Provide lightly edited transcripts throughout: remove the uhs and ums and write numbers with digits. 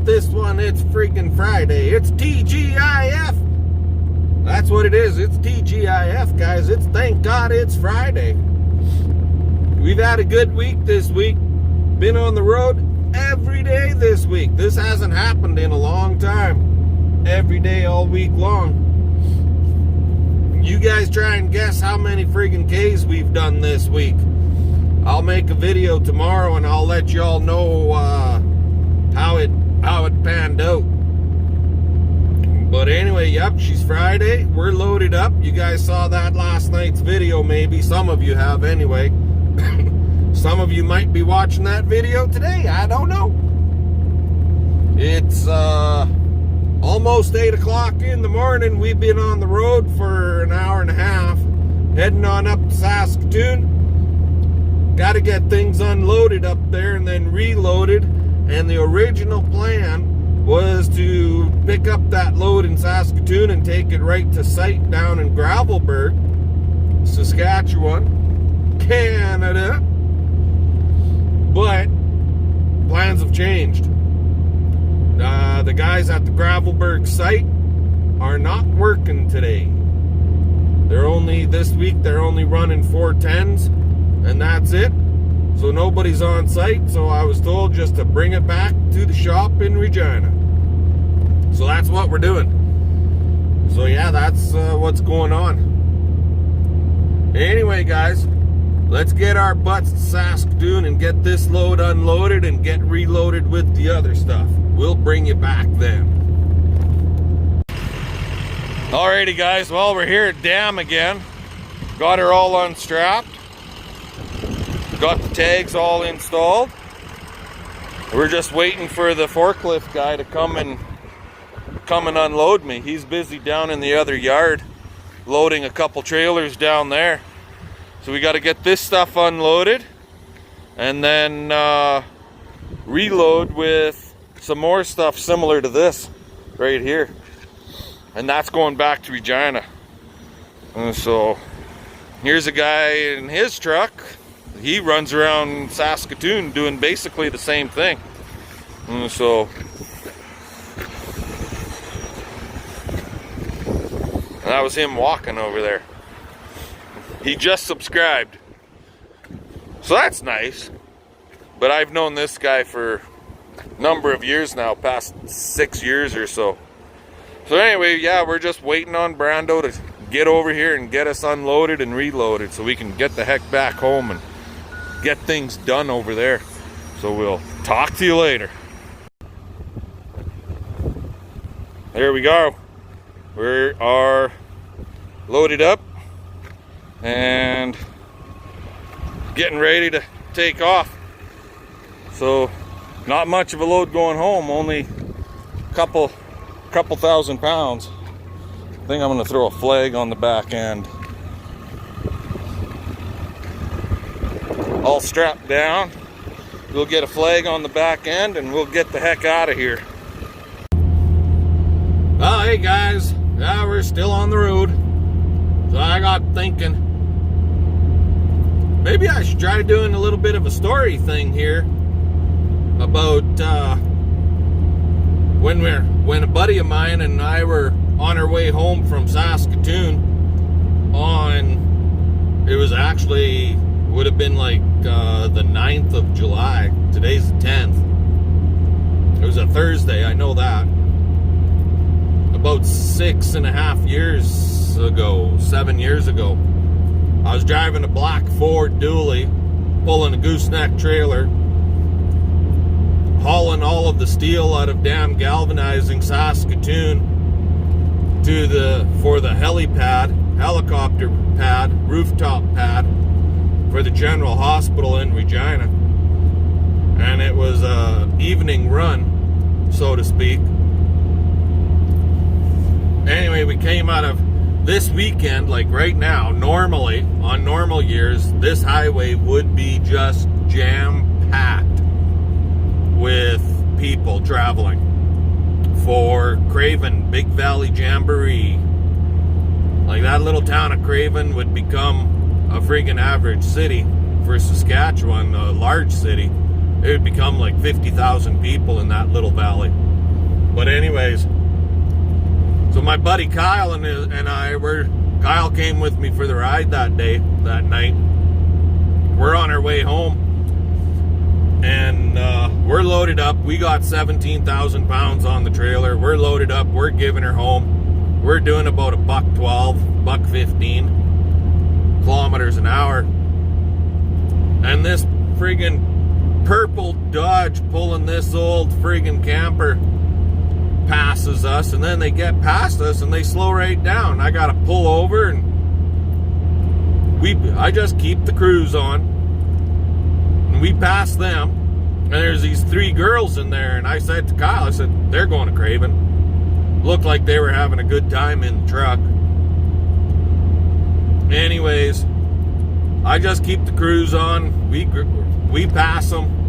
this one, it's freaking Friday. It's TGIF. That's what it is. It's TGIF, guys. It's thank God it's Friday. We've had a good week this week. Been on the road every day this week. This hasn't happened in a long time. Every day, all week long. You guys try and guess how many freaking Ks we've done this week. I'll make a video tomorrow and I'll let you all know how it panned out. But anyway, yep, she's Friday. We're loaded up. You guys saw that last night's video, maybe. Some of you have anyway. Some of you might be watching that video today. I don't know. It's almost 8 o'clock in the morning. We've been on the road for an hour and a half, heading on up to Saskatoon. Got to get things unloaded up there and then reloaded. And the original plan was to pick up that load in Saskatoon and take it right to site down in Gravelbourg, Saskatchewan, Canada. But plans have changed. The guys at the Gravelbourg site are not working today. This week they're only running 410s, and that's it. So nobody's on site, so I was told just to bring it back to the shop in Regina. So that's what we're doing. So yeah, that's what's going on. Anyway, guys, let's get our butts to Saskatoon and get this load unloaded and get reloaded with the other stuff. We'll bring you back then. Alrighty, guys, well, we're here at Dam again. Got her all unstrapped. Got the tags all installed. We're just waiting for the forklift guy to come and unload me. He's busy down in the other yard loading a couple trailers down there. So we got to get this stuff unloaded and then reload with some more stuff similar to this right here. And that's going back to Regina. And so here's a guy in his truck. He runs around Saskatoon doing basically the same thing. And so that was him walking over there. He just subscribed. So that's nice. But I've known this guy for a number of years now, past 6 years or so. So anyway, yeah, we're just waiting on Brando to get over here and get us unloaded and reloaded so we can get the heck back home and get things done over there. So we'll talk to you later. There we go. We are loaded up and getting ready to take off. So not much of a load going home, only a couple thousand pounds. I think I'm going to throw a flag on the back end. All strapped down. We'll get a flag on the back end and we'll get the heck out of here. Well, hey guys, yeah, we're still on the road. So I got thinking, maybe I should try doing a little bit of a story thing here about when a buddy of mine and I were on our way home from Saskatoon it was actually, would have been like the 9th of July. Today's the 10th. It was a Thursday, I know that. About 6.5 years ago, 7 years ago, I was driving a black Ford Dually, pulling a gooseneck trailer, hauling all of the steel out of Dam Galvanizing Saskatoon for the helipad, helicopter pad, rooftop pad for the General Hospital in Regina. And it was a evening run, so to speak. Anyway, we came out of this weekend, like right now, normally, on normal years, this highway would be just jam-packed with people traveling for Craven, Big Valley Jamboree. Like that little town of Craven would become a freaking average city for Saskatchewan, a large city. It would become like 50,000 people in that little valley. But anyways, so my buddy Kyle and Kyle came with me for the ride that night. We're on our way home, and we're loaded up. We got 17,000 pounds on the trailer. We're loaded up. We're giving her home. We're doing about a $112, $115 kilometers an hour. And this friggin' purple Dodge pulling this old friggin' camper passes us, and then they get past us and they slow right down. I gotta pull over, and I just keep the cruise on, and we pass them, and there's these 3 girls in there, and I said to Kyle, I said, they're going to Craven. Looked like they were having a good time in the truck. Anyways, I just keep the cruise on. We pass them.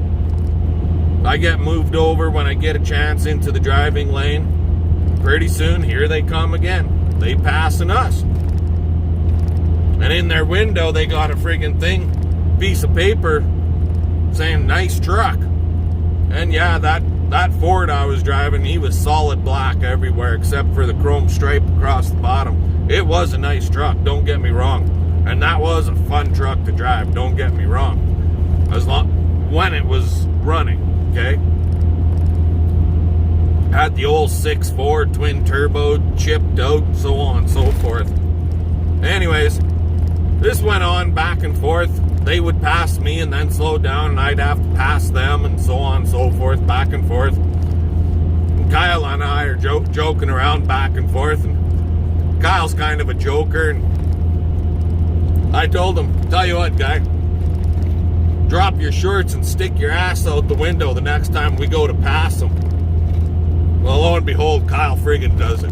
I get moved over when I get a chance into the driving lane. Pretty soon, here they come again. They passing us. And in their window, they got a friggin' piece of paper saying, nice truck. And yeah, that Ford I was driving, he was solid black everywhere except for the chrome stripe across the bottom. It was a nice truck, don't get me wrong. And that was a fun truck to drive, don't get me wrong. When it was running, okay? Had the old 6.4 twin turbo chipped out, so on and so forth. Anyways, this went on back and forth. They would pass me and then slow down, and I'd have to pass them, and so on and so forth, back and forth. And Kyle and I are joking around back and forth, and Kyle's kind of a joker, and I told him, tell you what, guy, drop your shorts and stick your ass out the window the next time we go to pass them. Well, lo and behold, Kyle friggin' does it.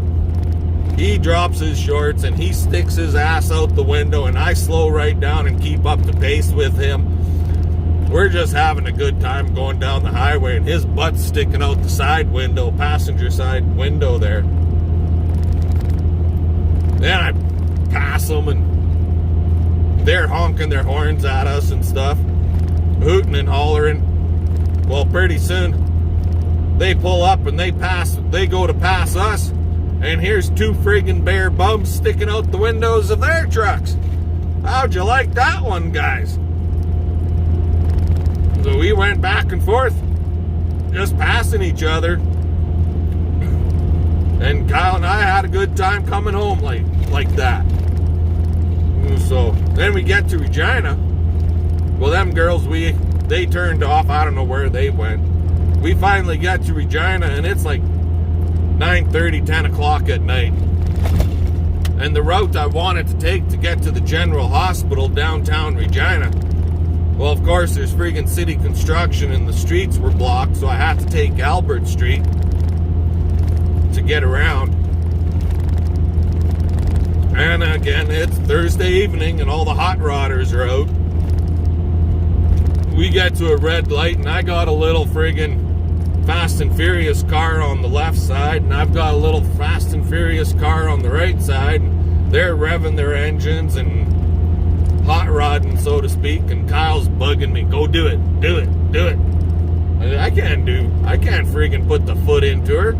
He drops his shorts and he sticks his ass out the window, and I slow right down and keep up the pace with him. We're just having a good time going down the highway, and his butt's sticking out the side window, passenger side window there. Then I pass them, and they're honking their horns at us and stuff, hooting and hollering. Well, pretty soon they pull up and they go to pass us, and here's 2 friggin' bare bums sticking out the windows of their trucks. How'd you like that one, guys? So we went back and forth, just passing each other, and Kyle and I had a good time coming home like that. So then we get to Regina. Well, them girls, they turned off. I don't know where they went. We finally get to Regina, and it's like 9:30, 10 o'clock at night. And the route I wanted to take to get to the General Hospital downtown Regina, well, of course, there's friggin' city construction and the streets were blocked, so I had to take Albert Street to get around. And again, it's Thursday evening and all the hot rodders are out. We get to a red light, and I got a little friggin' Fast and Furious car on the left side, and I've got a little Fast and Furious car on the right side. They're revving their engines and hot rodding, so to speak, and Kyle's bugging me, go do it, do it, do it. I can't friggin' put the foot into her.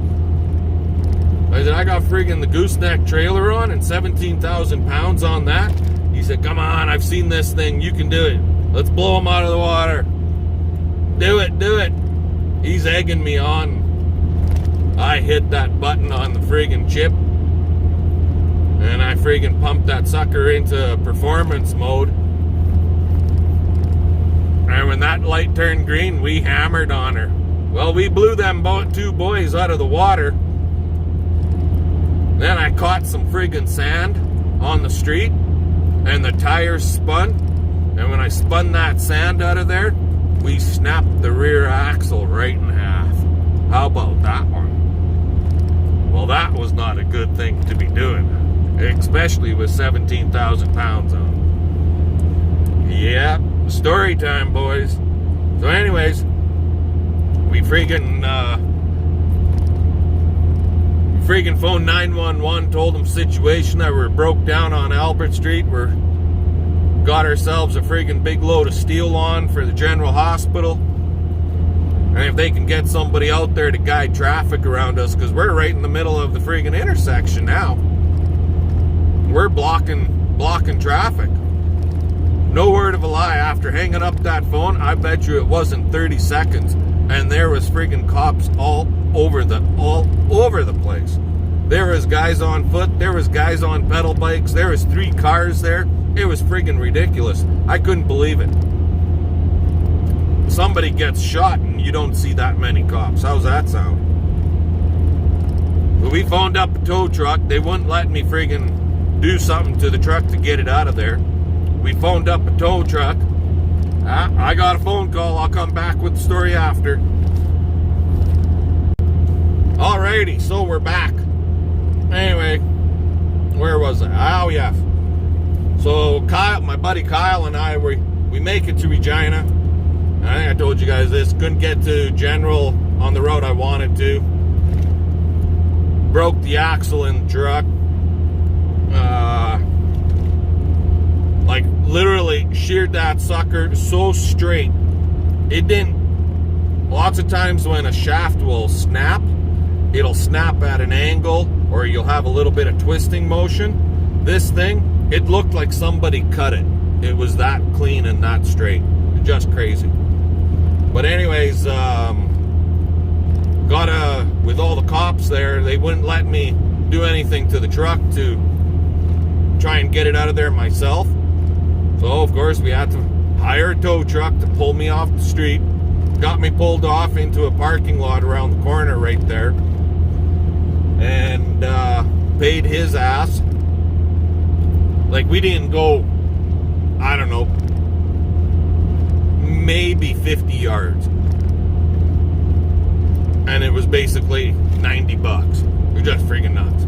I said, I got friggin' the gooseneck trailer on and 17,000 pounds on that. He said, come on, I've seen this thing, you can do it. Let's blow him out of the water. Do it, do it. He's egging me on. I hit that button on the friggin' chip, and I friggin' pumped that sucker into performance mode. And when that light turned green, we hammered on her. Well, we blew them 2 boys out of the water. Then I caught some friggin' sand on the street, and the tires spun. And when I spun that sand out of there, we snapped the rear axle right in half. How about that one? Well, that was not a good thing to be doing, especially with 17,000 pounds on. Yeah, story time, boys. So anyways, we friggin' phoned 911, told them situation that we're broke down on Albert Street. We're got ourselves a friggin' big load of steel on for the General Hospital. And if they can get somebody out there to guide traffic around us, because we're right in the middle of the friggin' intersection now. We're blocking traffic. No word of a lie, after hanging up that phone, I bet you it wasn't 30 seconds. And there was friggin' cops all over the place. There was guys on foot, there was guys on pedal bikes, there was 3 cars there. It was friggin' ridiculous. I couldn't believe it. Somebody gets shot and you don't see that many cops. How's that sound? But we phoned up a tow truck. They wouldn't let me friggin' do something to the truck to get it out of there. We phoned up a tow truck. I got a phone call. I'll come back with the story after. Alrighty, so we're back. Anyway, where was I? Oh, yeah. So Kyle, my buddy Kyle and I, we make it to Regina. I think I told you guys this. Couldn't get to General on the road I wanted to. Broke the axle in the truck. Like literally sheared that sucker so straight. It didn't. Lots of times when a shaft will snap, it'll snap at an angle or you'll have a little bit of twisting motion. This thing, it looked like somebody cut it. It was that clean and that straight. Just crazy. But anyways, with all the cops there, they wouldn't let me do anything to the truck to try and get it out of there myself. So of course we had to hire a tow truck to pull me off the street. Got me pulled off into a parking lot around the corner right there. And paid his ass. Like we didn't go, I don't know, maybe 50 yards. And it was basically $90. We're just freaking nuts.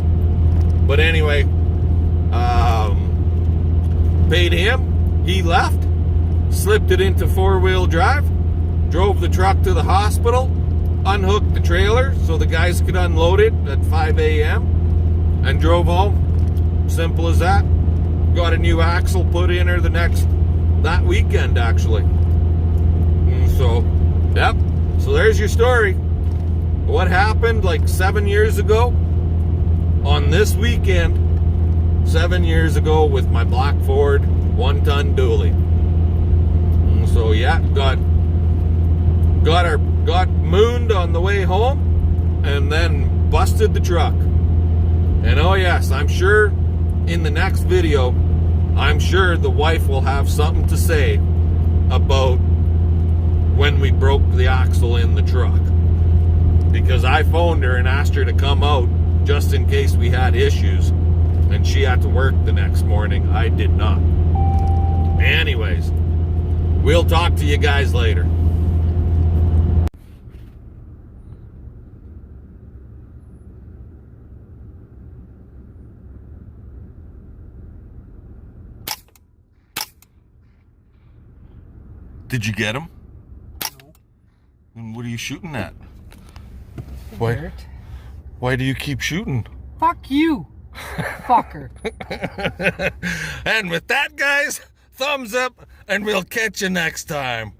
But anyway, paid him. He left, slipped it into 4-wheel drive, drove the truck to the hospital, unhooked the trailer so the guys could unload it at 5 a.m. and drove home. Simple as that. Got a new axle put in her that weekend actually. So, yep. So there's your story. What happened like 7 years ago on this weekend, 7 years ago with my black Ford 1-ton dually. So yeah, got mooned on the way home and then busted the truck. And oh yes, I'm sure in the next video, I'm sure the wife will have something to say about when we broke the axle in the truck. Because I phoned her and asked her to come out just in case we had issues. And she had to work the next morning. I did not. Anyways, we'll talk to you guys later. Did you get him? No. And what are you shooting at? Dirt. Why do you keep shooting? Fuck you, fucker. And with that, guys, thumbs up, and we'll catch you next time.